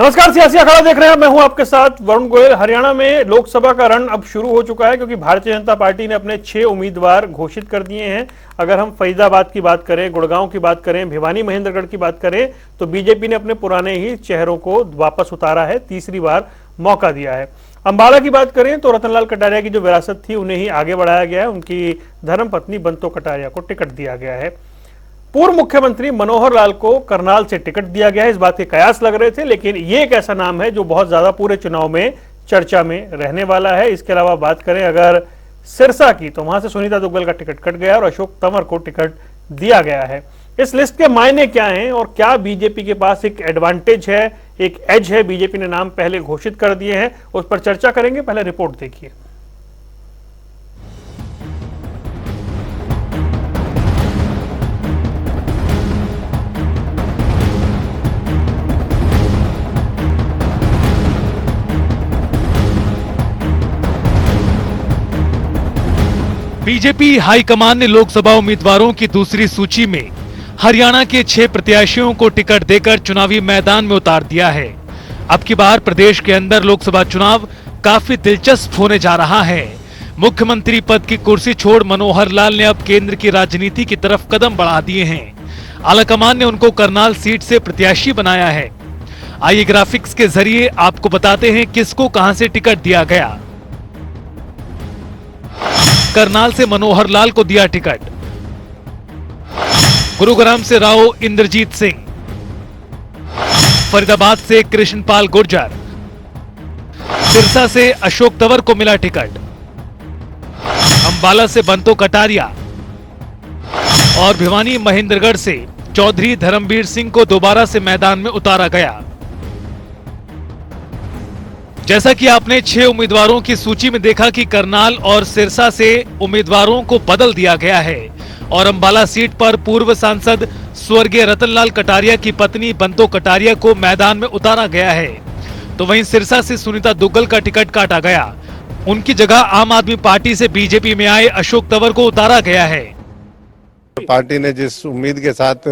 नमस्कार, सियासी अखाड़ा देख रहे हैं। मैं हूं आपके साथ वरुण गोयल। हरियाणा में लोकसभा का रण अब शुरू हो चुका है क्योंकि भारतीय जनता पार्टी ने अपने 6 उम्मीदवार घोषित कर दिए हैं। अगर हम फरीदाबाद की बात करें, गुड़गांव की बात करें, भिवानी महेंद्रगढ़ की बात करें तो बीजेपी ने अपने पुराने ही चेहरों को वापस उतारा है, तीसरी बार मौका दिया है। अंबाला की बात करें तो रतनलाल कटारिया की जो विरासत थी उन्हें ही आगे बढ़ाया गया है। उनकी धर्मपत्नी बंतो कटारिया को टिकट दिया गया है। पूर्व मुख्यमंत्री मनोहर लाल को करनाल से टिकट दिया गया है। इस बात के कयास लग रहे थे, लेकिन ये एक ऐसा नाम है जो बहुत ज्यादा पूरे चुनाव में चर्चा में रहने वाला है। इसके अलावा बात करें अगर सिरसा की तो वहां से सुनीता दुग्गल का टिकट कट गया और अशोक तंवर को टिकट दिया गया है। इस लिस्ट के मायने क्या हैं और क्या बीजेपी के पास एक एडवांटेज है, एक एज है? बीजेपी ने नाम पहले घोषित कर दिए हैं, उस पर चर्चा करेंगे। पहले रिपोर्ट देखिए। बीजेपी हाईकमान ने लोकसभा उम्मीदवारों की दूसरी सूची में हरियाणा के 6 प्रत्याशियों को टिकट देकर चुनावी मैदान में उतार दिया है। अब की बार प्रदेश के अंदर लोकसभा चुनाव काफी दिलचस्प होने जा रहा है। मुख्यमंत्री पद की कुर्सी छोड़ मनोहर लाल ने अब केंद्र की राजनीति की तरफ कदम बढ़ा दिए हैं। आलाकमान ने उनको करनाल सीट से प्रत्याशी बनाया है। आइए ग्राफिक्स के जरिए आपको बताते हैं किसको कहां से टिकट दिया गया। करनाल से मनोहर लाल को दिया टिकट, गुरुग्राम से राव इंद्रजीत सिंह, फरीदाबाद से कृष्णपाल गुर्जर, सिरसा से अशोक तंवर को मिला टिकट, अंबाला से बंतो कटारिया और भिवानी महेंद्रगढ़ से चौधरी धर्मवीर सिंह को दोबारा से मैदान में उतारा गया। जैसा कि आपने 6 उम्मीदवारों की सूची में देखा कि करनाल और सिरसा से उम्मीदवारों को बदल दिया गया है और अंबाला सीट पर पूर्व सांसद स्वर्गीय रतनलाल कटारिया की पत्नी बंतो कटारिया को मैदान में उतारा गया है। तो वहीं सिरसा से सुनीता दुग्गल का टिकट काटा गया। उनकी जगह आम आदमी पार्टी से बीजेपी में आए अशोक तंवर को उतारा गया है। पार्टी ने जिस उम्मीद के साथ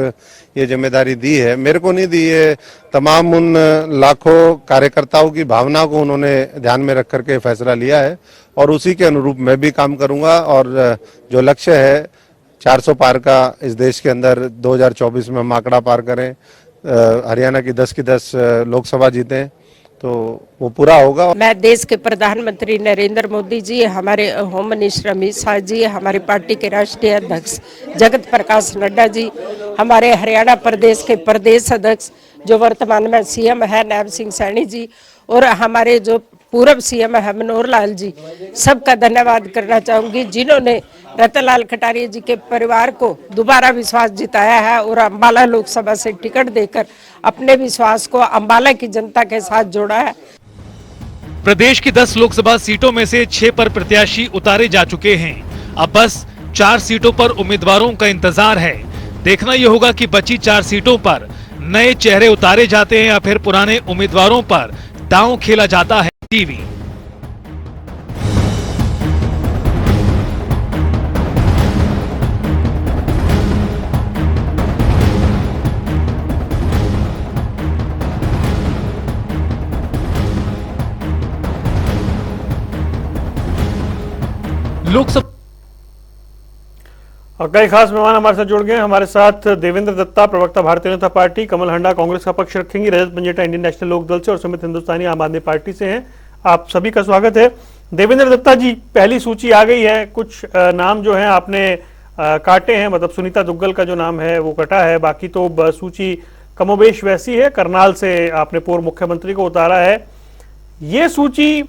ये जिम्मेदारी दी है, मेरे को नहीं दी है, तमाम उन लाखों कार्यकर्ताओं की भावना को उन्होंने ध्यान में रख करके फैसला लिया है और उसी के अनुरूप मैं भी काम करूंगा। और जो लक्ष्य है 400 पार का इस देश के अंदर 2024 में हम आंकड़ा पार करें, हरियाणा की 10 लोकसभा जीतें, तो वो पूरा होगा। मैं देश के प्रधानमंत्री नरेंद्र मोदी जी, हमारे होम मिनिस्टर अमित शाह जी, हमारी पार्टी के राष्ट्रीय अध्यक्ष जगत प्रकाश नड्डा जी, हमारे हरियाणा प्रदेश के प्रदेश अध्यक्ष जो वर्तमान में सीएम है नायब सिंह सैनी जी, और हमारे जो पूर्व सीएम है मनोहर लाल जी, सबका धन्यवाद करना चाहूंगी जिन्होंने रतनलाल कटारिया जी के परिवार को दोबारा विश्वास जिताया है और अंबाला लोकसभा से टिकट देकर अपने विश्वास को अंबाला की जनता के साथ जोड़ा है। प्रदेश की 10 लोकसभा सीटों में से 6 पर प्रत्याशी उतारे जा चुके हैं। अब बस 4 सीटों पर उम्मीदवारों का इंतजार है। देखना यह होगा कि बची 4 सीटों पर नए चेहरे उतारे जाते हैं या फिर पुराने उम्मीदवारों पर दांव खेला जाता है। टीवी लोकसभा। और कई खास मेहमान हमारे साथ जुड़ गए। हमारे साथ देवेंद्र दत्ता, प्रवक्ता भारतीय जनता पार्टी, कमल हंडा कांग्रेस का पक्ष रखेंगी, रजत पंजेटा इंडियन नेशनल लोक दल से और सुमित हिंदुस्तानी आम आदमी पार्टी से हैं। आप सभी का स्वागत है। देवेंद्र दत्ता जी, पहली सूची आ गई है। कुछ नाम जो है आपने काटे हैं, मतलब सुनीता दुग्गल का जो नाम है वो कटा है, बाकी तो सूची कमोबेश वैसी है। करनाल से आपने पूर्व मुख्यमंत्री को उतारा है। ये सूची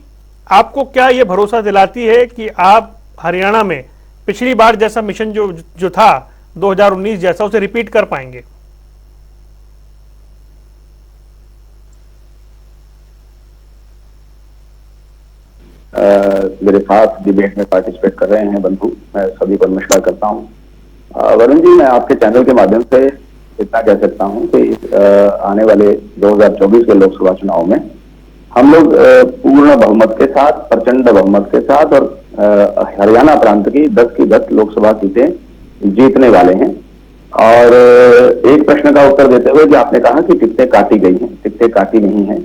आपको क्या ये भरोसा दिलाती है कि आप हरियाणा में पिछली बार जैसा मिशन जो था 2019 जैसा, उसे रिपीट कर पाएंगे? मेरे साथ डिबेट में पार्टिसिपेट कर रहे हैं बंधु, मैं सभी को नमस्कार करता हूं। वरुण जी, मैं आपके चैनल के माध्यम से इतना कह सकता हूं कि आने वाले 2024 के लोकसभा चुनाव में हम लोग पूर्ण बहुमत के साथ, प्रचंड बहुमत के साथ और हरियाणा प्रांत की 10 लोकसभा सीटें जीतने वाले हैं। और एक प्रश्न का उत्तर देते हुए जो आपने कहा कि टिकटें काटी गई हैं, टिकटें काटी नहीं है।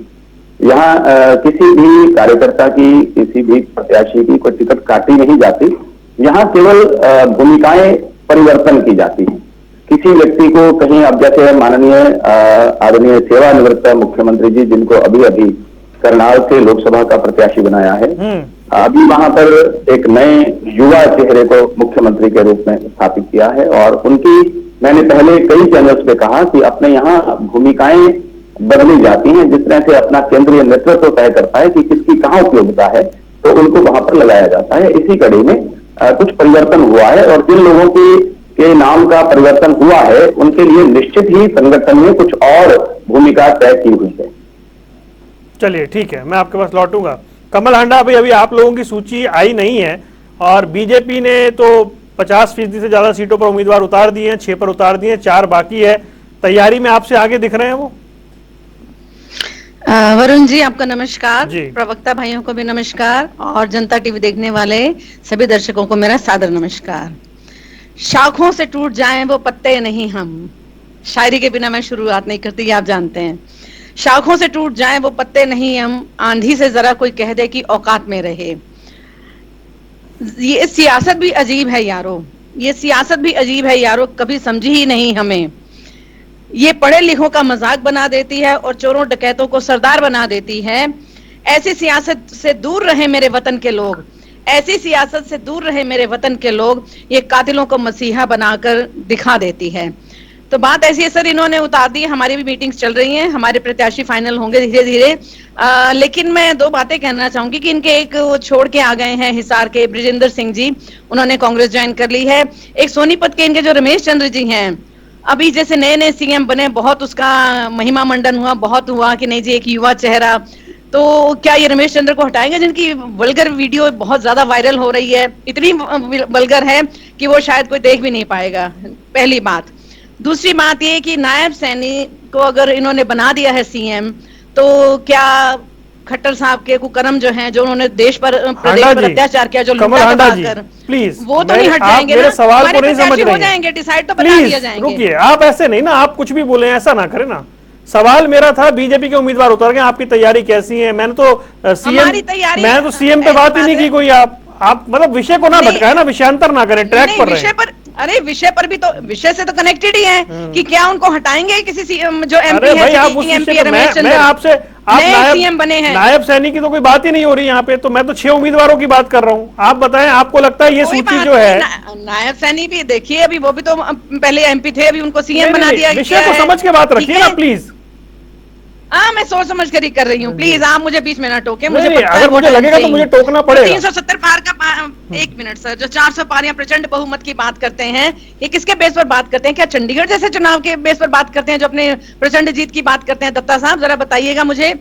यहाँ किसी भी कार्यकर्ता की, किसी भी प्रत्याशी की कोई टिकट काटी नहीं जाती। यहाँ केवल भूमिकाएं परिवर्तन की जाती हैं। किसी व्यक्ति को कहीं, अब जैसे माननीय आदरणीय सेवानिवृत्त मुख्यमंत्री जी, जिनको अभी अभी करनाल से लोकसभा का प्रत्याशी बनाया है, अभी वहां पर एक नए युवा चेहरे को मुख्यमंत्री के रूप में स्थापित किया है। और उनकी मैंने पहले कई चैनल्स पे कहा कि अपने यहाँ भूमिकाएं बदली जाती हैं। जिस तरह से अपना केंद्रीय नेतृत्व तय करता है कि किसकी कहाँ उपयोगिता है, तो उनको वहां पर लगाया जाता है। इसी कड़ी में कुछ परिवर्तन हुआ है और जिन लोगों के नाम का परिवर्तन हुआ है, उनके लिए निश्चित ही संगठन में कुछ और भूमिका तय की हुई है। चलिए ठीक है, मैं आपके पास लौटूंगा। कमल हांडा, अभी आप लोगों की सूची आई नहीं है और बीजेपी ने तो 50% से ज्यादा सीटों पर उम्मीदवार उतार दिए हैं, 6 पर उतार दिए हैं, 4 बाकी है। तैयारी में आपसे आगे दिख रहे हैं वो? वरुण जी, आपका नमस्कार। जी। प्रवक्ता भाइयों को भी नमस्कार और जनता टीवी देखने वाले सभी दर्शकों को मेरा सादर नमस्कार। शाखों से टूट जाएं वो पत्ते नहीं हम, शायरी के बिना मैं शुरुआत नहीं करती, आप जानते हैं। शाखों से टूट जाएं वो पत्ते नहीं हम, आंधी से जरा कोई कह दे कि औकात में रहे। ये सियासत भी अजीब है यारो, ये सियासत भी अजीब है यारो, कभी समझी ही नहीं हमें। ये पढ़े लिखों का मजाक बना देती है और चोरों डकैतों को सरदार बना देती है। ऐसी सियासत से दूर रहे मेरे वतन के लोग, ऐसी सियासत से दूर रहे मेरे वतन के लोग, ये कातिलों को मसीहा बनाकर दिखा देती है। तो बात ऐसी है सर, इन्होंने उतार दी। हमारी भी मीटिंग्स चल रही हैं, हमारे प्रत्याशी फाइनल होंगे धीरे धीरे। लेकिन मैं 2 बातें कहना चाहूंगी कि इनके एक वो छोड़ के आ गए हैं हिसार के ब्रिजेंद्र सिंह जी, उन्होंने कांग्रेस ज्वाइन कर ली है। एक सोनीपत के इनके जो रमेश चंद्र जी हैं, अभी जैसे नए नए सीएम बने, बहुत उसका महिमा मंडन हुआ, बहुत हुआ कि नहीं जी एक युवा चेहरा, तो क्या ये रमेश चंद्र को हटाएंगे जिनकी वल्गर वीडियो बहुत ज्यादा वायरल हो रही है, इतनी वल्गर है कि वो शायद कोई देख भी नहीं पाएगा, पहली बात। दूसरी बात ये कि नायब सैनी को अगर इन्होंने बना दिया है सीएम, तो क्या खट्टर साहब के कुकर्म जो हैं, जो उन्होंने देश पर, प्रदेश पर अत्याचार किया, जो लूटा दबाकर, प्लीज वो तो नहीं हट जाएंगे ना। मेरे सवाल को नहीं समझ रहे हो जाएंगे, डिसाइड तो बता दिया जाएंगे। रुकिए, आप ऐसे नहीं ना, आप कुछ भी बोले, ऐसा ना करें ना। सवाल मेरा था बीजेपी के उम्मीदवार उतर गए, आपकी तैयारी कैसी है? मैंने तो सीएम पे बात ही नहीं की कोई। आप मतलब विषय को ना भटकाए ना, विषयांतर ना करें, ट्रैक पर रहें। अरे विषय पर भी तो, विषय से तो कनेक्टेड ही है कि क्या उनको हटाएंगे किसी जो एमपी है, मैं आपसे, आप सीएम बने हैं, नायब सैनी की तो कोई बात ही नहीं हो रही यहाँ पे। तो मैं तो 6 उम्मीदवारों की बात कर रहा हूँ। आप बताएं, आपको लगता है ये सूची जो है? नायब सैनी भी देखिए, अभी वो भी तो पहले एमपी थे, अभी उनको सीएम बना दिया गया। विषय को समझ के बात रखिए ना प्लीज। हाँ, मैं सोच समझ कर ही कर रही हूँ, प्लीज आप मुझे बीच में ना टोके। मुझे अगर मुझे लगेगा तो मुझे टोकना पड़ेगा। 370 पार का 1 मिनट सर, जो 400 पार या प्रचंड बहुमत की बात करते हैं, ये किसके बेस पर बात करते हैं? क्या चंडीगढ़ जैसे चुनाव के बेस पर बात करते हैं, जो अपने प्रचंड जीत की बात करते हैं? दत्ता साहब जरा बताइएगा मुझे।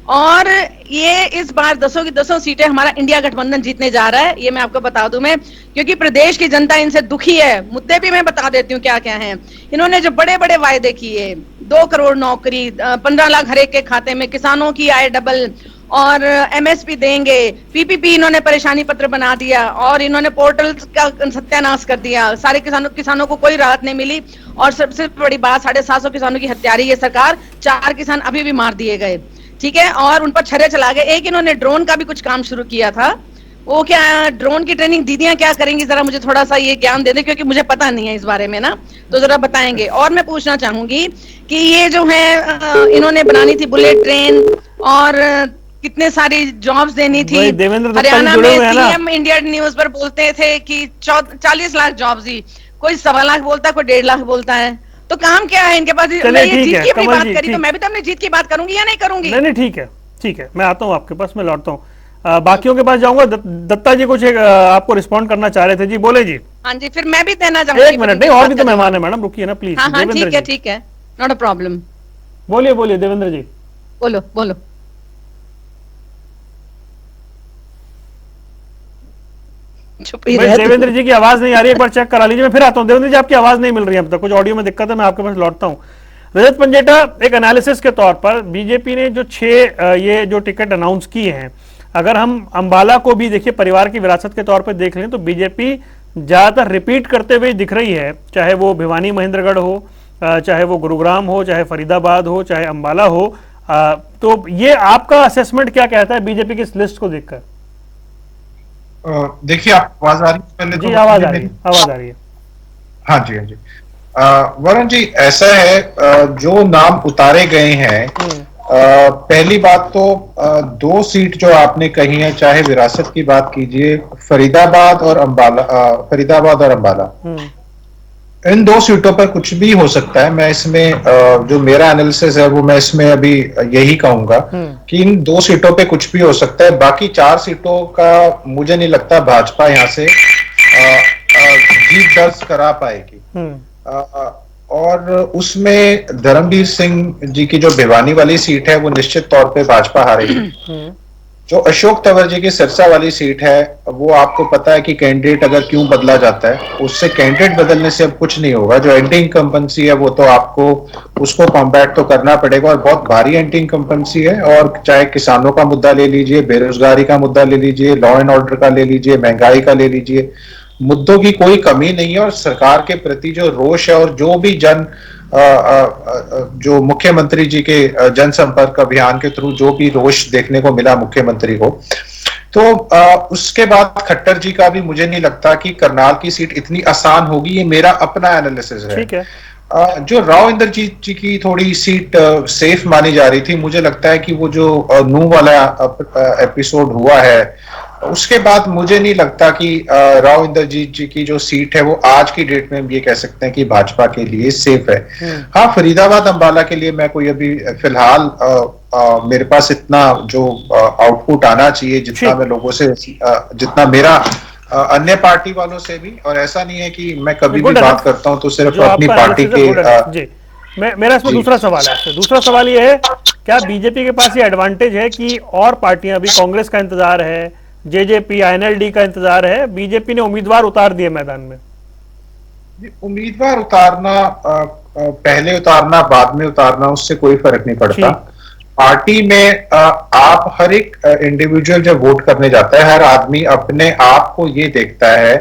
और ये इस बार 10 की 10 सीटें हमारा इंडिया गठबंधन जीतने जा रहा है, ये मैं आपको बता दूं मैं, क्योंकि प्रदेश की जनता इनसे दुखी है। मुद्दे भी मैं बता देती हूँ क्या क्या हैं। इन्होंने जो बड़े बड़े वायदे किए, 2 करोड़ नौकरी, 15 लाख हर एक के खाते में, किसानों की आय डबल, और एमएसपी देंगे, पीपीपी इन्होंने परेशानी पत्र बना दिया, और इन्होंने पोर्टल का सत्यानाश कर दिया। सारे किसानों को कोई राहत नहीं मिली। और सबसे बड़ी बात, 750 किसानों की हत्या रही है सरकार, 4 किसान अभी भी मार दिए गए, ठीक है, और उन पर छर्रे चला गए। एक इन्होंने ड्रोन का भी कुछ काम शुरू किया था, वो क्या ड्रोन की ट्रेनिंग दीदियां क्या करेंगी, जरा मुझे थोड़ा सा ये ज्ञान दे दें, क्योंकि मुझे पता नहीं है इस बारे में ना, तो जरा बताएंगे। और मैं पूछना चाहूंगी कि ये जो है इन्होंने बनानी थी बुलेट ट्रेन, और कितने सारी जॉब्स देनी थी। हरियाणा में सीएम इंडिया न्यूज पर बोलते थे कि 40 लाख जॉब्स दी, कोई 1.25 लाख बोलता है, कोई 1.5 लाख बोलता है। तो काम क्या है इनके पास? मैं ये जीत की अपनी बात करी, तो मैं भी तो अपनी जीत की बात करूंगी या नहीं करूंगी? नहीं, ठीक है, मैं आता हूँ आपके पास, मैं लौटता हूँ, बाकियों के पास जाऊंगा। दत्ता जी कुछ आपको रिस्पॉन्ड करना चाह रहे थे जी, बोले जी। हाँ जी, फिर मैं भी देना चाहूंगी। 1 मिनट, नहीं और भी तो मेहमान है मैडम, रुकिए ना प्लीज। हाँ, ठीक है, नॉट अ प्रॉब्लम। बोलिए देवेंद्र जी, बोलो। देवेंद्र जी की आवाज नहीं आ रही, एक बार चेक करा लीजिए। मैं फिर आता हूँ देवेंद्र जी, आपकी आवाज नहीं मिल रही है अब तक, कुछ ऑडियो में दिक्कत है, मैं आपके पास लौटता हूँ। रजत पंजेटा, एक एनालिसिस के तौर पर बीजेपी ने जो 6 ये जो टिकट अनाउंस किए हैं, अगर हम अंबाला को भी देखिए परिवार की विरासत के तौर पर देख लें, तो बीजेपी ज्यादातर रिपीट करते हुए दिख रही है, चाहे वो भिवानी महेंद्रगढ़ हो, चाहे वो गुरुग्राम हो, चाहे फरीदाबाद हो, चाहे अंबाला हो। तो ये आपका असेसमेंट क्या कहता है बीजेपी की इस लिस्ट को देखकर? देखिए, आप आवाज आ रही है? पहले जी तो आवाज आ रही है, आवाज आ रही है। हाँ जी, हाँ जी। वरुण जी, ऐसा है, जो नाम उतारे गए हैं, पहली बात तो 2 सीट जो आपने कही है, चाहे विरासत की बात कीजिए, फरीदाबाद और अंबाला, इन 2 सीटों पर कुछ भी हो सकता है। मैं इसमें जो मेरा एनालिसिस है वो मैं इसमें अभी यही कहूंगा कि इन 2 सीटों पे कुछ भी हो सकता है। बाकी 4 सीटों का मुझे नहीं लगता भाजपा यहां से जीत दर्ज करा पाएगी। और उसमें धर्मवीर सिंह जी की जो भिवानी वाली सीट है वो निश्चित तौर पे भाजपा हारेगी। जो अशोक तंवर जी की सिरसा वाली सीट है, वो आपको पता है कि कैंडिडेट अगर क्यों बदला जाता है, उससे कैंडिडेट बदलने से अब कुछ नहीं होगा। जो एंटी इनकम्बेंसी है वो तो आपको उसको कॉम्बैट तो करना पड़ेगा, और बहुत भारी एंटी इनकम्बेंसी है। और चाहे किसानों का मुद्दा ले लीजिए, बेरोजगारी का मुद्दा ले लीजिए, लॉ एंड ऑर्डर का ले लीजिए, महंगाई का ले लीजिए, मुद्दों की कोई कमी नहीं है। और सरकार के प्रति जो रोष है, और जो भी जो मुख्यमंत्री जी के जनसंपर्क अभियान के थ्रू जो भी रोष देखने को मिला मुख्यमंत्री को, तो उसके बाद खट्टर जी का भी मुझे नहीं लगता कि करनाल की सीट इतनी आसान होगी। ये मेरा अपना एनालिसिस है। ठीक है। जो राव इंद्रजीत जी की थोड़ी सीट सेफ मानी जा रही थी, मुझे लगता है कि वो जो नू वाला एपिसोड हुआ है, उसके बाद मुझे नहीं लगता कि राव इंद्रजीत जी की जो सीट है वो आज की डेट में हम ये कह सकते हैं कि भाजपा के लिए सेफ है। हाँ, फरीदाबाद अंबाला के लिए मैं कोई अभी फिलहाल मेरे पास इतना जो आउटपुट आना चाहिए, जितना मैं लोगों से, जितना मेरा अन्य पार्टी वालों से भी, और ऐसा नहीं है कि मैं कभी भी बात करता हूं तो सिर्फ अपनी पार्टी के। जी, मेरा इसमें दूसरा सवाल है आपसे। दूसरा सवाल ये है, क्या बीजेपी के पास ये एडवांटेज है कि और पार्टियां, अभी कांग्रेस का इंतजार है, जेजेपी INLD का इंतजार है, बीजेपी ने उम्मीदवार उतार दिए मैदान में? उम्मीदवार उतारना, पहले उतारना बाद में उतारना, उससे कोई फर्क नहीं पड़ता। पार्टी में आप हर एक इंडिविजुअल जब वोट करने जाता है, हर आदमी अपने आप को ये देखता है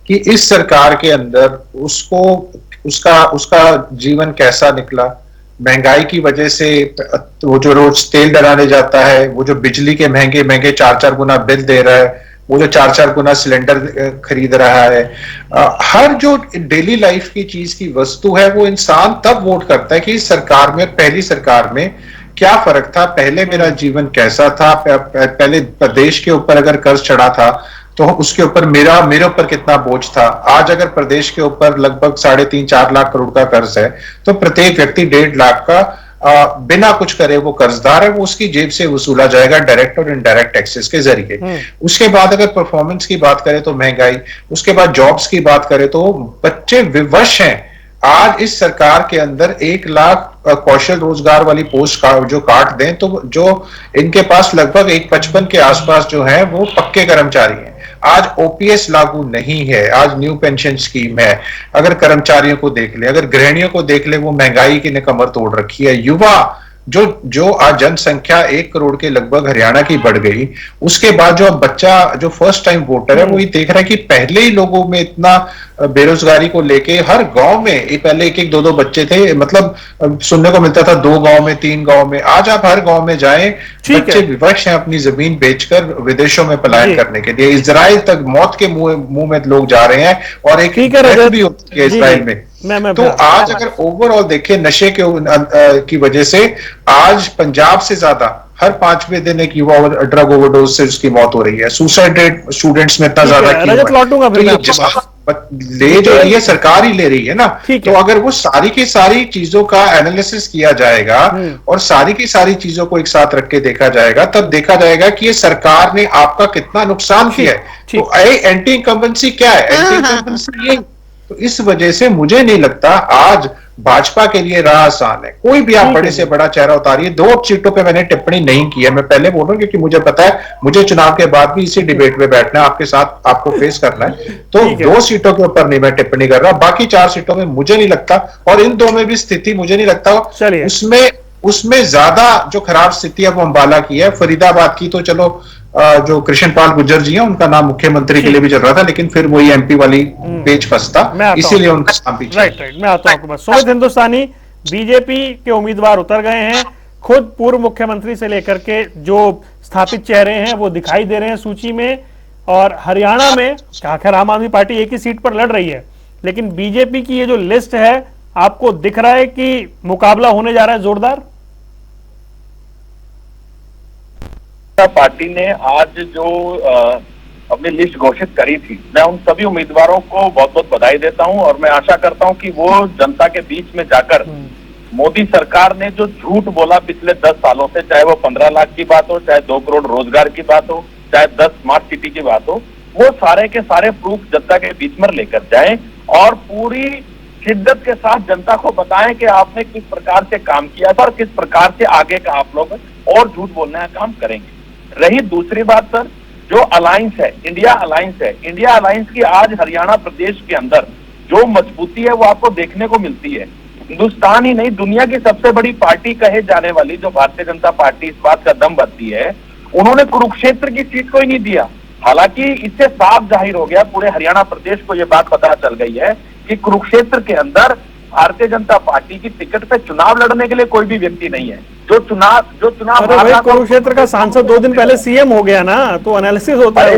कि इस सरकार के अंदर उसको उसका जीवन कैसा निकला। महंगाई की वजह से वो जो रोज तेल डलाने जाता है, वो जो बिजली के महंगे 4-4 गुना बिल दे रहा है, वो जो 4-4 गुना सिलेंडर खरीद रहा है, हर जो डेली लाइफ की चीज की वस्तु है, वो इंसान तब वोट करता है कि इस सरकार में, पहली सरकार में क्या फर्क था, पहले मेरा जीवन कैसा था, पहले प्रदेश के ऊपर अगर कर्ज चढ़ा था तो उसके ऊपर मेरे ऊपर कितना बोझ था। आज अगर प्रदेश के ऊपर लगभग 3.5-4 लाख करोड़ का कर्ज है, तो प्रत्येक व्यक्ति 1.5 लाख का बिना कुछ करे वो कर्जदार है, वो उसकी जेब से वसूला जाएगा डायरेक्ट और इनडायरेक्ट टैक्सेस के जरिए। उसके बाद अगर परफॉर्मेंस की बात करें तो महंगाई, उसके बाद जॉब्स की बात करें तो बच्चे विवश हैं। आज इस सरकार के अंदर 1 लाख कौशल रोजगार वाली पोस्ट जो काट दें, तो जो इनके पास लगभग 155 के आसपास जो है वो पक्के कर्मचारी हैं। आज ओपीएस लागू नहीं है, आज न्यू पेंशन स्कीम है। अगर कर्मचारियों को देख ले, अगर गृहिणियों को देख ले, वो महंगाई की ने कमर तोड़ रखी है। युवा जो आज जनसंख्या 1 करोड़ के लगभग हरियाणा की बढ़ गई, उसके बाद जो अब बच्चा जो फर्स्ट टाइम वोटर है वो ये देख रहा है कि पहले ही लोगों में इतना बेरोजगारी को लेके हर गांव में पहले 1-1, 2-2 बच्चे थे, मतलब सुनने को मिलता था 2 गांव में, 3 गांव में। आज आप हर गांव में जाएं, बच्चे विवश हैं अपनी जमीन बेचकर विदेशों में पलायन करने के लिए। इजराइल तक मौत के मुंह में लोग जा रहे हैं, और एक भी होती है इजराइल में। तो आज अगर ओवरऑल देखें, नशे की वजह से आज पंजाब से ज्यादा हर 5वें दिन एक युवा ड्रग ओवरडोज से उसकी मौत हो रही है। सुसाइड रेट स्टूडेंट्स में इतना ज्यादा ले जो रही है सरकार ही ले रही है ना। तो अगर वो सारी की सारी चीजों का एनालिसिस किया जाएगा और सारी की सारी चीजों को एक साथ रख के देखा जाएगा, तब देखा जाएगा कि ये सरकार ने आपका कितना नुकसान किया है। तो एंटी इनकम्बेंसी क्या है? एंटी इनकम्बेंसी ये, तो इस वजह से मुझे नहीं लगता आज भाजपा के लिए राह आसान है। कोई भी आप बड़े से बड़ा चेहरा उतारिए। 2 सीटों पे मैंने टिप्पणी नहीं की है, मैं पहले बोल रहा हूं, क्योंकि मुझे पता है मुझे चुनाव के बाद भी इसी डिबेट में बैठना है, आपके साथ आपको फेस करना है। तो 2 सीटों के ऊपर नहीं मैं टिप्पणी कर रहा, बाकी 4 सीटों में मुझे नहीं लगता, और इन 2 में भी स्थिति मुझे नहीं लगता उसमें उसमें ज्यादा जो खराब स्थिति है वो अंबाला की है। फरीदाबाद की तो चलो जो कृष्णपाल गुर्जर जी हैं उनका नाम मुख्यमंत्री के लिए भी चल रहा था, लेकिन फिर वही एमपी वाली पेज फंसता, इसीलिए उनका नाम भी राइट राइट, मैं आता हूं आपके पास। सुमित हिंदुस्तानी, बीजेपी के उम्मीदवार उतर गए हैं, खुद पूर्व मुख्यमंत्री से लेकर के जो स्थापित चेहरे हैं वो दिखाई दे रहे हैं सूची में, और हरियाणा में आखिर आम आदमी पार्टी एक ही सीट पर लड़ रही है, लेकिन बीजेपी की ये जो लिस्ट है आपको दिख रहा है कि मुकाबला होने जा रहा है जोरदार? पार्टी ने आज जो अपनी लिस्ट घोषित करी थी, मैं उन सभी उम्मीदवारों को बहुत बहुत बधाई देता हूं और मैं आशा करता हूं कि वो जनता के बीच में जाकर मोदी सरकार ने जो झूठ बोला पिछले 10 सालों से, चाहे वो 15 लाख की बात हो, चाहे 2 करोड़ रोजगार की बात हो, चाहे 10 स्मार्ट सिटी की बात हो, वो सारे के सारे प्रूफ जनता के बीच में लेकर जाएं और पूरी शिद्दत के साथ जनता को बताएं कि आपने किस प्रकार से काम किया था और किस प्रकार से आगे का आप लोग और झूठ बोलने का काम करेंगे। रही दूसरी बात सर, जो अलायंस है, इंडिया अलायंस है, इंडिया अलायंस की आज हरियाणा प्रदेश के अंदर जो मजबूती है वो आपको देखने को मिलती है। हिंदुस्तान ही नहीं, दुनिया की सबसे बड़ी पार्टी कहे जाने वाली जो भारतीय जनता पार्टी इस बात का दम भरती है, उन्होंने कुरुक्षेत्र की सीट को ही नहीं दिया। हालांकि इससे साफ जाहिर हो गया, पूरे हरियाणा प्रदेश को यह बात पता चल गई है कि कुरुक्षेत्र के अंदर भारतीय जनता पार्टी की टिकट पे चुनाव लड़ने के लिए कोई भी व्यक्ति नहीं है। जो चुनाव अरे भाई, कुरुक्षेत्र का सांसद 2 दिन पहले सीएम हो गया ना, तो एनालिसिस होता है।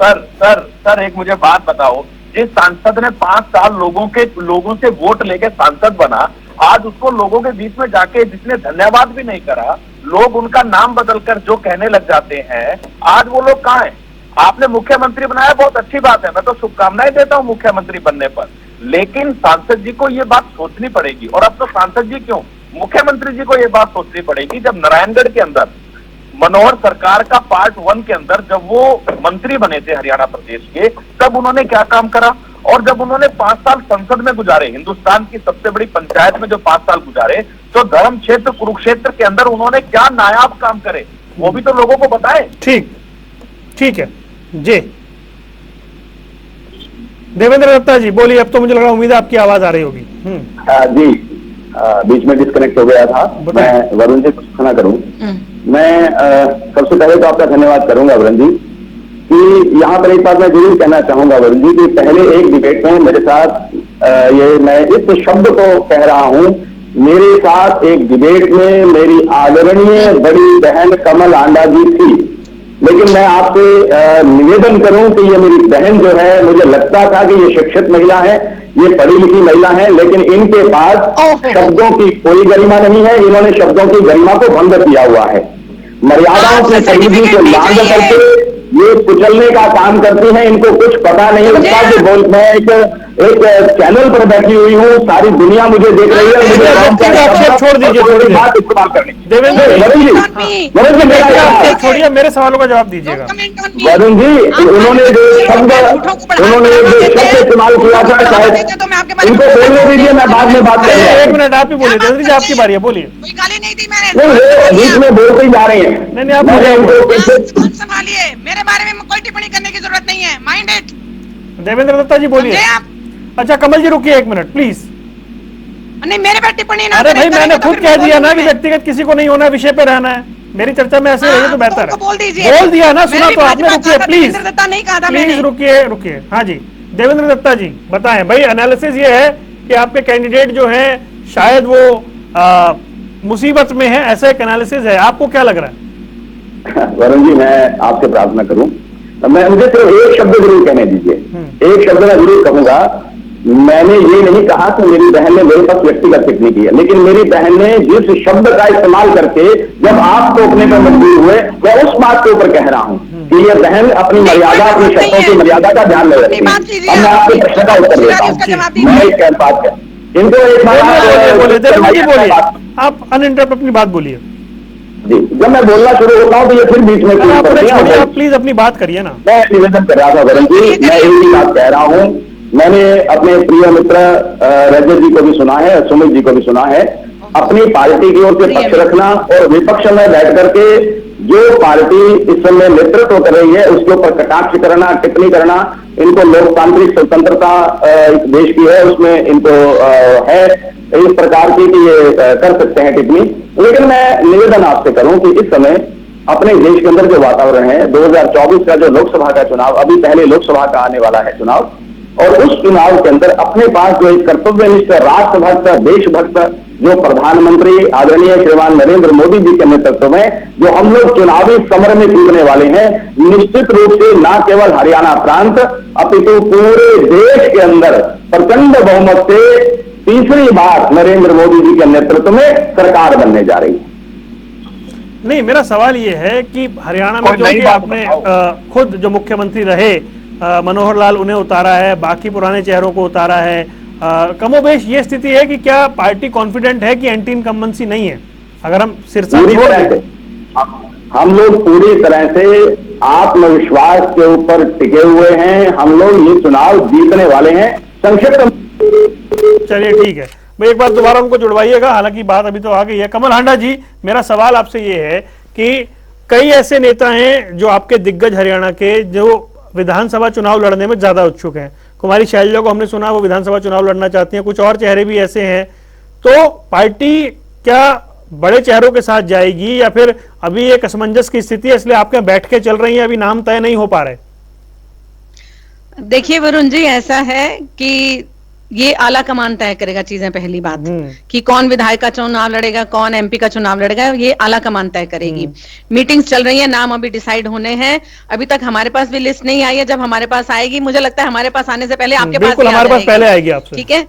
सर एक मुझे बात बताओ, जिस सांसद ने 5 साल लोगों से वोट लेके सांसद बना, आज उसको लोगों के बीच में जाके जिसने धन्यवाद भी नहीं करा, लोग उनका नाम बदलकर जो कहने लग जाते हैं, आज वो लोग कहाँ हैं? आपने मुख्यमंत्री बनाया, बहुत अच्छी बात है, मैं तो शुभकामनाएं देता हूं मुख्यमंत्री बनने पर, लेकिन सांसद जी को ये बात सोचनी पड़ेगी। और अब तो सांसद जी क्यों, मुख्यमंत्री जी को ये बात सोचनी पड़ेगी। जब नारायणगढ़ के अंदर मनोहर सरकार का पार्ट 1 के अंदर जब वो मंत्री बने थे हरियाणा प्रदेश के, तब उन्होंने क्या काम करा, और जब उन्होंने 5 साल संसद में गुजारे, हिंदुस्तान की सबसे बड़ी पंचायत में जो 5 साल गुजारे, तो धर्म क्षेत्र कुरुक्षेत्र के अंदर उन्होंने क्या नायाब काम करे, वो भी तो लोगों को बताए। ठीक है जी। देवेंद्र दत्ता जी बोलिए, अब तो मुझे लग रहा है उम्मीद है आपकी आवाज आ रही होगी। जी, बीच में डिस्कनेक्ट हो गया था। मैं वरुण जी कुछ कहना करूं। मैं सबसे पहले तो आपका धन्यवाद करूंगा वरुण जी, कि यहाँ पर एक बात मैं जरूर कहना चाहूंगा वरुण जी, कि पहले एक डिबेट में मेरे साथ मैं इस शब्द को कह रहा हूं, मेरे साथ एक डिबेट में मेरी आदरणीय बड़ी बहन कमल आंडा जी थी, लेकिन मैं आपसे निवेदन करूं कि ये मेरी बहन जो है, मुझे लगता था कि ये शिक्षित महिला है, ये पढ़ी लिखी महिला है, लेकिन इनके पास शब्दों की कोई गरिमा नहीं है। इन्होंने शब्दों की गरिमा को भंग किया हुआ है। मर्यादाओं की परिधि को लांघ करके ये कुचलने का काम करती हैं। इनको कुछ पता नहीं लगता कि मैं एक चैनल पर बैठी हुई हूँ, सारी दुनिया मुझे देख रही है, मुझे छोड़ दीजिए बात इस्तेमाल करनी। देवेंद्र जी छोड़िए, मेरे सवालों का जवाब दीजिएगा। वरुण जी, उन्होंने जो शब्द इस्तेमाल किया था, शायद इनको बोलने दीजिए, मैं बाद में बात करूंगा। 1 मिनट आप ही बोलिए, देवेंद्र जी आपकी बारी है, बोलिए। कोई गाली नहीं दी मैंने। नहीं, बीच में बोलते ही जा रहे हैं। नहीं आप बोलिए। संभालिए, मेरे बारे में कोई टिप्पणी करने की जरूरत नहीं है, माइंड इट। देवेंद्र दत्ता जी बोलिए। अच्छा कमल जी रुकिए 1 मिनट प्लीज। नहीं, मेरे पे टिप्पणी ना। अरे भाई, मैंने खुद कह दिया ना कि व्यक्तिगत किसी को नहीं होना, विषय पे रहना है। मेरी चर्चा में ऐसे रहिए तो बेहतर है। बोल दीजिए। बोल दिया ना, सुना तो आपने। रुकिए प्लीज, दत्ता नहीं कहा था प्लीज रुकिए। हाँ जी, देवेंद्र दत्ता जी बताएं भाई। एनालिसिस ये है कि आपके कैंडिडेट जो है शायद वो मुसीबत में है, ऐसा एक एनालिसिस है, आपको क्या लग रहा है? वरुण जी, मैं आपसे प्रार्थना करूं, मुझे सिर्फ एक शब्द जरूर कहने दीजिए। एक शब्द मैं जरूर कहूंगा। मैंने ये नहीं कहा कि मेरी बहन ने मेरे पास व्यक्तिगत टिप्पणी की है, लेकिन मेरी बहन ने जिस शब्द का इस्तेमाल करके जब आप टोकने पर मजबूर हुए, मैं उस बात के ऊपर कह रहा हूं कि ये बहन अपनी मर्यादा, अपनी शब्दों की मर्यादा का ध्यान रखती है। अब मैं आपके प्रश्न का उत्तर देता हूँ। मैं एक बात है, इनको एक बात, आप अनइंटरप्ट अपनी बात बोलिए जी। जब मैं बोलना शुरू होता हूँ तो ये फिर बीच में आप प्लीज अपनी बात करिए ना। मैं निवेदन कर रहा था वरुण जी, मैं यही बात कह रहा हूँ। मैंने अपने प्रिय मित्र रजत जी को भी सुना है, सुमित जी को भी सुना है, अपनी पार्टी की ओर से पक्ष रखना और विपक्ष में बैठ करके जो पार्टी इस समय नेतृत्व कर रही है उसके ऊपर कटाक्ष करना, टिप्पणी करना, इनको लोकतांत्रिक स्वतंत्रता इस देश की है, उसमें इनको है, इस प्रकार की कि ये कर सकते हैं टिप्पणी। लेकिन मैं निवेदन आपसे करूं कि इस समय अपने देश के अंदर जो वातावरण है, 2024 का जो लोकसभा का चुनाव, अभी पहले लोकसभा का आने वाला है चुनाव, और उस चुनाव के अंदर अपने पास जो एक कर्तव्यनिष्ठ, राष्ट्रभक्त, देशभक्त जो प्रधानमंत्री आदरणीय श्रीमान नरेंद्र मोदी जी के नेतृत्व में जो हम लोग चुनावी समर में कूदने वाले हैं, निश्चित रूप से न केवल हरियाणा प्रांत अपितु पूरे देश के अंदर प्रचंड बहुमत से तीसरी बार नरेंद्र मोदी जी के नेतृत्व में सरकार बनने जा रही है। नहीं, मेरा सवाल ये है कि हरियाणा में जो कि आपने खुद जो मुख्यमंत्री रहे मनोहर लाल, उन्हें उतारा है, बाकी पुराने चेहरों को उतारा है, कमोबेश ये स्थिति है कि क्या पार्टी कॉन्फिडेंट है कि एंटी इनकम्बेंसी नहीं है? अगर हम सिरसा हम लोग पूरी तरह से आत्मविश्वास के ऊपर टिके हुए हैं, हम लोग ये चुनाव जीतने वाले हैं। संक्षिप्त चलिए ठीक है, मैं एक बार दोबारा उनको जुड़वाइएगा, हालांकि बात अभी तो आ गई है। कमल हांडा जी, मेरा सवाल आपसे ये है कि कई ऐसे नेता हैं जो आपके दिग्गज हरियाणा के, जो विधानसभा चुनाव लड़ने में ज्यादा उत्सुक हैं। कुमारी शैलजा को हमने सुना वो विधानसभा चुनाव लड़ना चाहती हैं, कुछ और चेहरे भी ऐसे हैं। तो पार्टी क्या बड़े चेहरों के साथ जाएगी या फिर अभी एक असमंजस की स्थिति है इसलिए आपके बैठ के चल रही है, अभी नाम तय नहीं हो पा रहे? देखिए वरुण जी, ऐसा है कि ये आला कमान तय करेगा चीजें। पहली बात कि कौन विधायक का चुनाव लड़ेगा, कौन एमपी का चुनाव लड़ेगा, ये आला कमान तय करेगी। मीटिंग्स चल रही है, नाम अभी डिसाइड होने हैं। अभी तक हमारे पास भी लिस्ट नहीं आई है। जब हमारे पास आएगी, मुझे लगता है हमारे पास आने से पहले आपके पास हमारे पास पहले आएगी आपसे, ठीक है?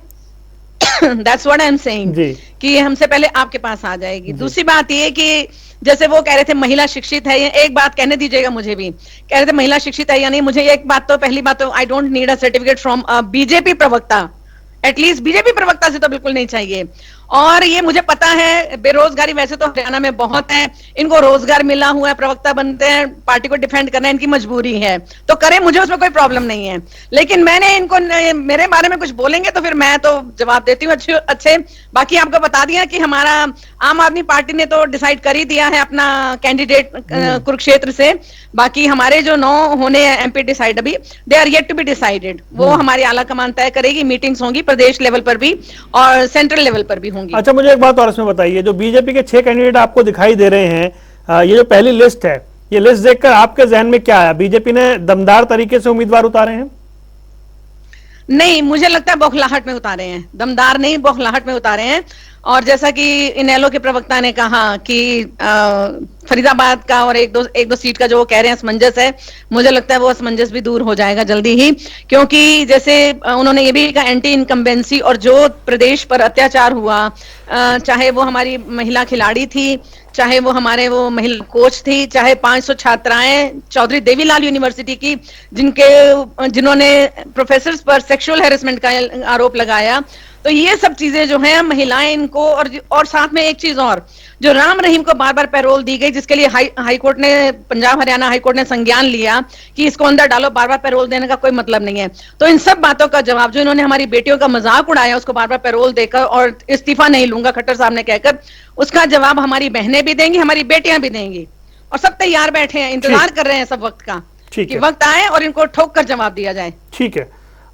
That's what I am saying कि ये हमसे पहले आपके पास आ जाएगी। दूसरी बात ये कि जैसे वो कह रहे थे महिला शिक्षित है, एक बात कहने दीजिएगा मुझे भी, कह रहे थे महिला शिक्षित है या नहीं। मुझे एक बात तो, पहली बात तो, I don't need a certificate from BJP प्रवक्ता, एटलीस्ट बीजेपी प्रवक्ता से तो बिल्कुल नहीं चाहिए। और ये मुझे पता है, बेरोजगारी वैसे तो हरियाणा में बहुत है, इनको रोजगार मिला हुआ है, प्रवक्ता बनते हैं, पार्टी को डिफेंड करना इनकी मजबूरी है, तो करें, मुझे उसमें कोई प्रॉब्लम नहीं है। लेकिन मैंने इनको, मेरे बारे में कुछ बोलेंगे तो फिर मैं तो जवाब देती हूँ अच्छे। बाकी आपको बता दिया कि हमारा आम आदमी पार्टी ने तो डिसाइड कर ही दिया है अपना कैंडिडेट कुरुक्षेत्र से। बाकी हमारे जो 9 होने हैं एमपी डिसाइड, अभी they are yet to be decided. वो हमारी आला कमान तय करेगी। मीटिंग्स होंगी प्रदेश लेवल पर भी और सेंट्रल लेवल पर भी होंगी। अच्छा, मुझे एक बात और इसमें बताइए, जो बीजेपी के 6 कैंडिडेट आपको दिखाई दे रहे हैं, ये जो पहली लिस्ट है, ये लिस्ट देखकर आपके जहन में क्या आया? बीजेपी ने दमदार तरीके से उम्मीदवार उतारे हैं? नहीं, मुझे लगता है बौखलाहट में उतारे हैं, दमदार नहीं, बौखलाहट में उतारे हैं। और जैसा कि इनेलो के प्रवक्ता ने कहा कि फरीदाबाद का और एक दो सीट का जो वो कह रहे हैं असमंजस है, मुझे लगता है वो असमंजस भी दूर हो जाएगा जल्दी ही। क्योंकि जैसे उन्होंने ये भी कहा एंटी इनकम्बेंसी, और जो प्रदेश पर अत्याचार हुआ, चाहे वो हमारी महिला खिलाड़ी थी, चाहे वो हमारे वो महिला कोच थी, चाहे 500 छात्राएं चौधरी देवीलाल यूनिवर्सिटी की जिन्होंने प्रोफेसर्स पर सेक्सुअल हैरेसमेंट का आरोप लगाया, तो ये सब चीजें जो हैं महिलाएं इनको, और साथ में एक चीज और, जो राम रहीम को बार बार पैरोल दी गई, जिसके लिए हाई कोर्ट ने, पंजाब हरियाणा हाई कोर्ट ने संज्ञान लिया कि इसको अंदर डालो, बार बार पैरोल देने का कोई मतलब नहीं है। तो इन सब बातों का जवाब, जो इन्होंने हमारी बेटियों का मजाक उड़ाया उसको बार बार पैरोल देकर और इस्तीफा नहीं लूंगा खट्टर साहब ने कहकर, उसका जवाब हमारी बहनें भी देंगी, हमारी बेटियां भी देंगी। और सब तैयार बैठे हैं, इंतजार कर रहे हैं सब वक्त का कि वक्त आए और इनको ठोक कर जवाब दिया जाए। ठीक है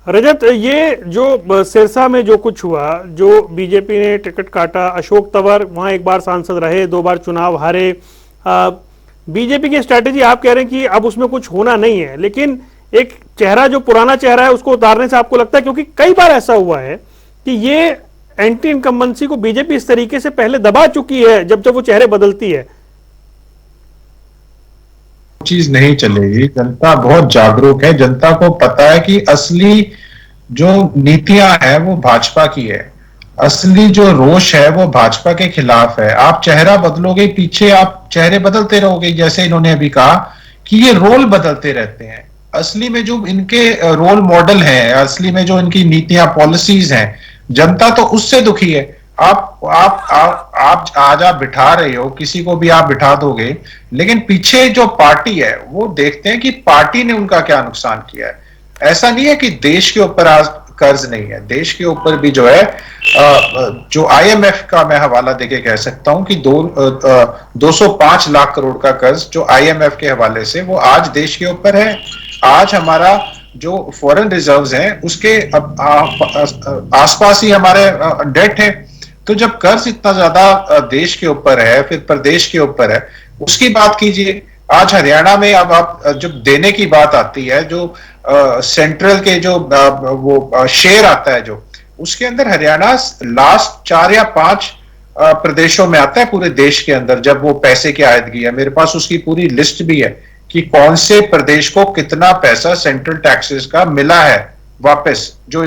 रजत, ये जो सिरसा में जो कुछ हुआ, जो बीजेपी ने टिकट काटा, अशोक तंवर वहां एक बार सांसद रहे, 2 बार चुनाव हारे, बीजेपी की स्ट्रैटेजी आप कह रहे हैं कि अब उसमें कुछ होना नहीं है, लेकिन एक चेहरा जो पुराना चेहरा है उसको उतारने से आपको लगता है, क्योंकि कई बार ऐसा हुआ है कि ये एंटी इनकम्बेंसी को बीजेपी इस तरीके से पहले दबा चुकी है जब वो चेहरे बदलती है? चीज नहीं चलेगी। जनता बहुत जागरूक है, जनता को पता है कि असली जो नीतियां है वो भाजपा की है, असली जो रोष है वो भाजपा के खिलाफ है। आप चेहरा बदलोगे, पीछे आप चेहरे बदलते रहोगे, जैसे इन्होंने अभी कहा कि ये रोल बदलते रहते हैं। असली में जो इनके रोल मॉडल हैं, असली में जो इनकी नीतियां पॉलिसीज हैं, जनता तो उससे दुखी है। आप आज आप बिठा रहे हो, किसी को भी आप बिठा दोगे, लेकिन पीछे जो पार्टी है वो देखते हैं कि पार्टी ने उनका क्या नुकसान किया है। ऐसा नहीं है कि देश के ऊपर आज कर्ज नहीं है, देश के ऊपर भी जो है जो IMF का मैं हवाला देके कह सकता हूं कि 205 लाख करोड़ का कर्ज जो IMF के हवाले से वो आज देश के ऊपर है। आज हमारा जो फॉरेन रिजर्व्स हैं उसके आसपास ही हमारे डेट है। तो जब कर्ज इतना ज्यादा देश के ऊपर है, फिर प्रदेश के ऊपर है, उसकी बात कीजिए। आज हरियाणा में अब आप जब देने की बात आती है, जो सेंट्रल के जो वो शेयर आता है, जो उसके अंदर हरियाणा लास्ट 4 या 5 प्रदेशों में आता है पूरे देश के अंदर, जब वो पैसे की आयदगी है। मेरे पास उसकी पूरी लिस्ट भी है कि कौन से प्रदेश को कितना पैसा सेंट्रल टैक्सेस का मिला है वापस, जो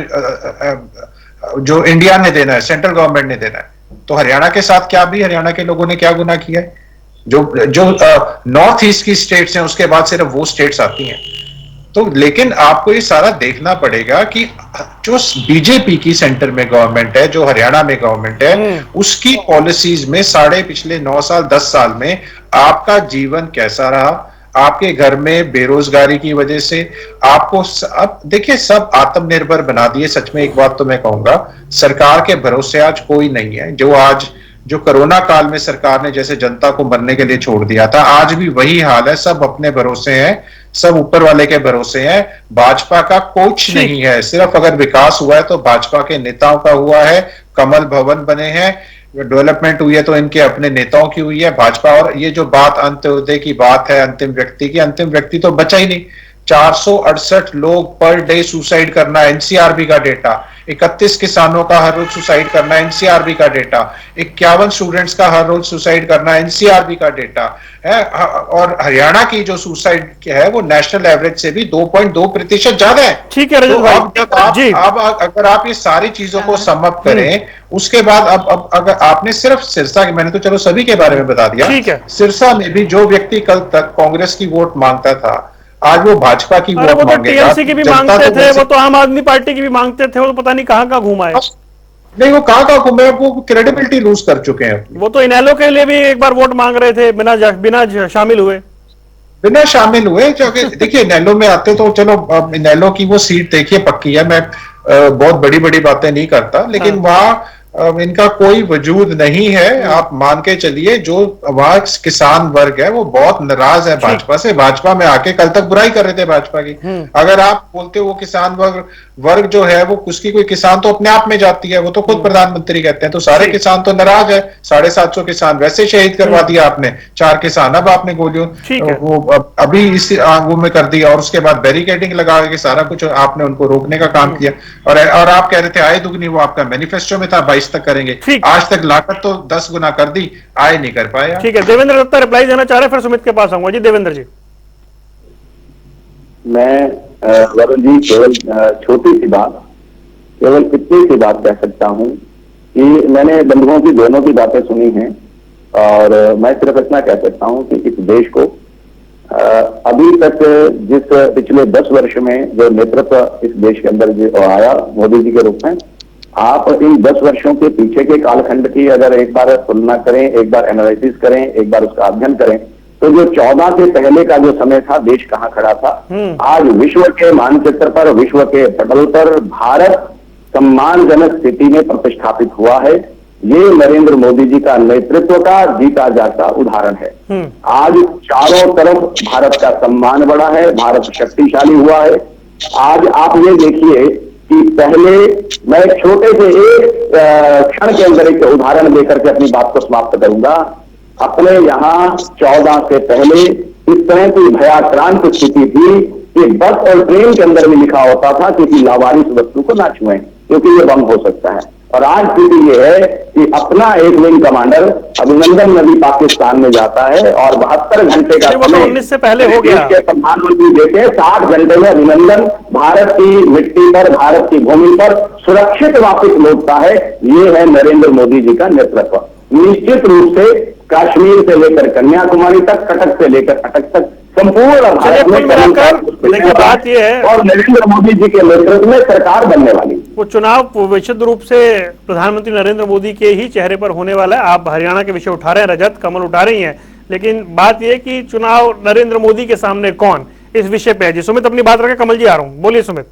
इंडिया ने देना है, सेंट्रल गवर्नमेंट ने देना है। तो हरियाणा के साथ क्या भी हरियाणा के लोगों ने क्या गुनाह किया है? जो नॉर्थ ईस्ट की स्टेट्स हैं, उसके बाद सिर्फ वो स्टेट्स आती हैं। तो लेकिन आपको ये सारा देखना पड़ेगा कि जो बीजेपी की सेंटर में गवर्नमेंट है, जो हरियाणा में गवर्नमेंट है, उसकी पॉलिसीज में पिछले 9 साल 10 साल में आपका जीवन कैसा रहा। आपके घर में बेरोजगारी की वजह से आपको अब देखिए सब आत्मनिर्भर बना दिए। सच में एक बात तो मैं कहूंगा, सरकार के भरोसे आज कोई नहीं है। जो कोरोना काल में सरकार ने जैसे जनता को मरने के लिए छोड़ दिया था, आज भी वही हाल है। सब अपने भरोसे हैं, सब ऊपर वाले के भरोसे हैं। भाजपा का कुछ नहीं है। सिर्फ अगर विकास हुआ है तो भाजपा के नेताओं का हुआ है। कमल भवन बने हैं, डेवलपमेंट हुई है तो इनके अपने नेताओं की हुई है। भाजपा और ये जो बात अंत्योदय की बात है, अंतिम व्यक्ति की, अंतिम व्यक्ति तो बचा ही नहीं। 468 लोग पर डे सुसाइड करना, एनसीआरबी का डेटा। 31 किसानों का हर रोज सुसाइड करना, एनसीआरबी का डेटा। 51 स्टूडेंट्स का हर रोज सुसाइड करना, एनसीआरबी का डेटा है। और हरियाणा की जो सुसाइड है वो नेशनल एवरेज से भी 2.2% ज्यादा है। ठीक है रजत तो भाई, अब अगर आप ये सारी चीजों को सम अप करें, उसके बाद अब अगर आपने सिर्फ सिरसा के, मैंने तो चलो सभी के बारे में बता दिया। ठीक है। सिरसा में भी जो व्यक्ति कल तक कांग्रेस की वोट मांगता था, आज वो भाजपा की वोट वो तो मांगेगा। टीएमसी की भी मांगते थे, वो तो आम आदमी पार्टी की भी मांगते थे, वो तो पता नहीं कहां घूमा है। नहीं, वो कहां घूमे, वो क्रेडिबिलिटी लूज कर चुके हैं। वो तो इनेलो के लिए भी एक बार वोट मांग रहे थे, बिना शामिल हुए। देखिए इनेलो में आते तो चलो, इनेलो की वो सीट देखिए पक्की है। मैं बहुत बड़ी बड़ी बातें नहीं करता, लेकिन वहां इनका कोई वजूद नहीं है। आप मान के चलिए, जो वहां किसान वर्ग है वो बहुत नाराज है भाजपा से। भाजपा में आके कल तक बुराई कर रहे थे भाजपा की। अगर आप बोलते हो वो किसान वर्ग जो है वो, उसकी कोई किसान तो अपने आप में जाती है, वो तो खुद प्रधानमंत्री कहते हैं। तो सारे किसान तो नाराज है। 750 किसान वैसे शहीद करवा दिया आपने, 4 किसान अब आपने गोलियों वो अभी इस वो में कर दिया। और उसके बाद बैरिकेडिंग लगा के सारा कुछ आपने उनको रोकने का काम किया। और आप कह रहे थे आय दुगनी, वो आपका मैनिफेस्टो में था 22 तक करेंगे। आज तक लागत तो 10 गुना कर दी, आय नहीं कर पाया। ठीक है, देवेंद्र दत्ता रिप्लाई देना चाह रहे, फिर सुमित के पास आऊंगा। जी देवेंद्र जी। मैं वरुण जी केवल छोटी सी बात, केवल इतनी सी बात कह सकता हूं कि मैंने बंधुओं की दोनों की बातें सुनी हैं, और मैं सिर्फ इतना कह सकता हूं कि इस देश को अभी तक जिस पिछले 10 वर्ष में जो नेतृत्व इस देश के अंदर जो आया मोदी जी के रूप में, आप इन 10 वर्षों के पीछे के कालखंड की अगर एक बार तुलना करें, एक बार एनालिसिस करें, एक बार उसका अध्ययन करें, तो जो 14 से पहले का जो समय था, देश कहां खड़ा था। आज विश्व के मानचित्र पर, विश्व के पटल पर भारत सम्मानजनक स्थिति में प्रतिष्ठापित हुआ है। ये नरेंद्र मोदी जी का नेतृत्व का जीता जाता उदाहरण है। आज चारों तरफ भारत का सम्मान बढ़ा है, भारत शक्तिशाली हुआ है। आज आप ये देखिए कि पहले, मैं एक छोटे से एक क्षण के अंदर एक उदाहरण देकर के अपनी बात को समाप्त करूंगा। अपने यहाँ 14 से पहले इस तरह की भयाक्रांत स्थिति थी कि बस और ट्रेन के अंदर भी लिखा होता था कि लावारिस वस्तु को ना छुएं, क्योंकि ये बम हो सकता है। और आज स्थिति ये है कि अपना एक विंग कमांडर अभिनंदन नदी पाकिस्तान में जाता है और 72 घंटे का समय 19 से पहले हो गया। प्रधानमंत्री देते हैं, 60 घंटे में अभिनंदन भारत की मिट्टी पर, भारत की भूमि पर सुरक्षित वापस लौटता है। ये है नरेंद्र मोदी जी का नेतृत्व। निश्चित रूप से कश्मीर से लेकर कन्याकुमारी तक, कटक से लेकर अटक तक संपूर्ण भारत में देखिए बात ये है, और नरेंद्र मोदी जी के नेतृत्व में सरकार बनने वाली। वो चुनाव विशुद्ध रूप से प्रधानमंत्री नरेंद्र मोदी के ही चेहरे पर होने वाला है। आप हरियाणा के विषय उठा रहे हैं, रजत कमल उठा रही हैं, लेकिन बात यह कि चुनाव नरेंद्र मोदी के सामने कौन, इस विषय पे है। जी सुमित अपनी बात रखे, कमल जी आ रहा हूं, बोलिए सुमित।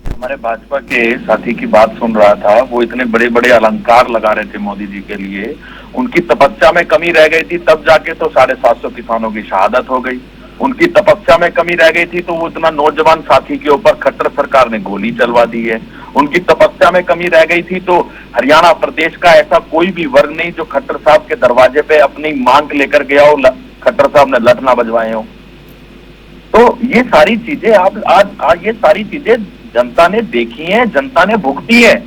हमारे भाजपा के साथी की बात सुन रहा था, वो इतने बड़े बड़े अलंकार लगा रहे थे मोदी जी के लिए, उनकी तपस्या में कमी रह गई थी, तब जाके तो 750 किसानों की शहादत हो गई। उनकी तपस्या में कमी रह गई थी तो वो इतना नौजवान साथी के ऊपर खट्टर सरकार ने गोली चलवा दी है। उनकी तपस्या में कमी रह गई थी, तो हरियाणा प्रदेश का ऐसा कोई भी वर्ग नहीं जो खट्टर साहब के दरवाजे पे अपनी मांग लेकर गया हो, खट्टर साहब ने लठ ना बजवाए हो। तो ये सारी चीजें आज ये सारी चीजें जनता ने देखी हैं, जनता ने भुगती है,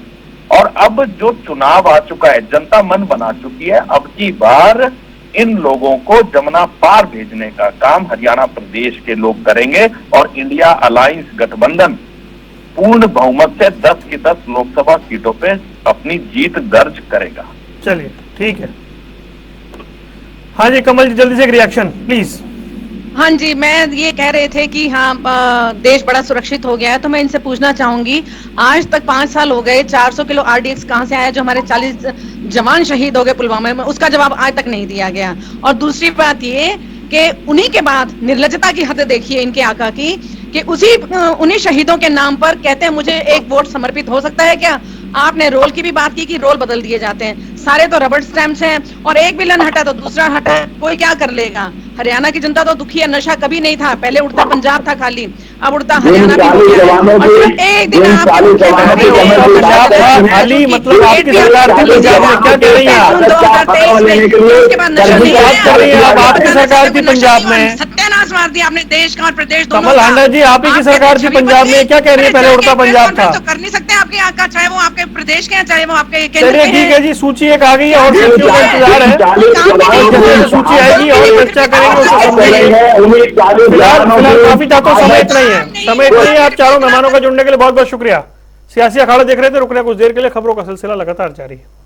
और अब जो चुनाव आ चुका है, जनता मन बना चुकी है। अब की बार इन लोगों को जमुना पार भेजने का काम हरियाणा प्रदेश के लोग करेंगे, और इंडिया अलायंस गठबंधन पूर्ण बहुमत से 10 की 10 लोकसभा सीटों पे अपनी जीत दर्ज करेगा। चलिए ठीक है। हाँ जी कमल जी, जल्दी से एक रिएक्शन प्लीज। हाँ जी, मैं ये कह रहे थे कि हाँ देश बड़ा सुरक्षित हो गया है, तो मैं इनसे पूछना चाहूंगी, आज तक 5 साल हो गए, 400 किलो आरडीएक्स कहाँ से आया जो हमारे 40 जवान शहीद हो गए पुलवामा में, उसका जवाब आज तक नहीं दिया गया। और दूसरी बात ये कि उन्हीं के बाद निर्लजता की हद देखिए इनके आका की, कि उन्हीं शहीदों के नाम पर कहते हैं मुझे एक वोट समर्पित हो सकता है क्या। आपने रोल की भी बात की कि रोल बदल दिए जाते हैं, सारे तो रबड़ स्टैम्प्स हैं, और एक विलन हटा तो दूसरा हटा, कोई क्या कर लेगा। हरियाणा की जनता तो दुखी है, नशा कभी नहीं था, पहले उड़ता पंजाब था खाली, अब उड़ता हरियाणा भी हो गया है। और सिर्फ एक दिन पंजाब खाली मतलब आपकी सरकार थी पंजाब में, क्या कह रही हैं आप? 2023 में उसके बाद नशा नहीं बात कर रही हैं आप, आपकी सरकार थी पंजाब में, सत्यानाश मार दिया आपने देश का और प्रदेश दोनों कमल हांडा जी आप ही की सरकार थी पंजाब में, क्या कह रही है? पहले उड़ता पंजाब था। तो कर नहीं सकते आपके आका, चाहे वो आपके प्रदेश के हैं चाहे वो आपके केंद्र चलिए के ठीक हैं। है जी, सूची एक आ गई है और सूचियों का इंतजार है, जैसे सूची आएगी और चर्चा करेंगे उसको समझेंगे। फिलहाल काफी चाहता हूँ, समय इतना ही है, समय इतना ही है। आप चारों मेहमानों का जुड़ने के लिए बहुत बहुत शुक्रिया। सियासी अखाड़ा देख रहे थे, रुकने कुछ देर के लिए, खबरों का सिलसिला लगातार जारी है।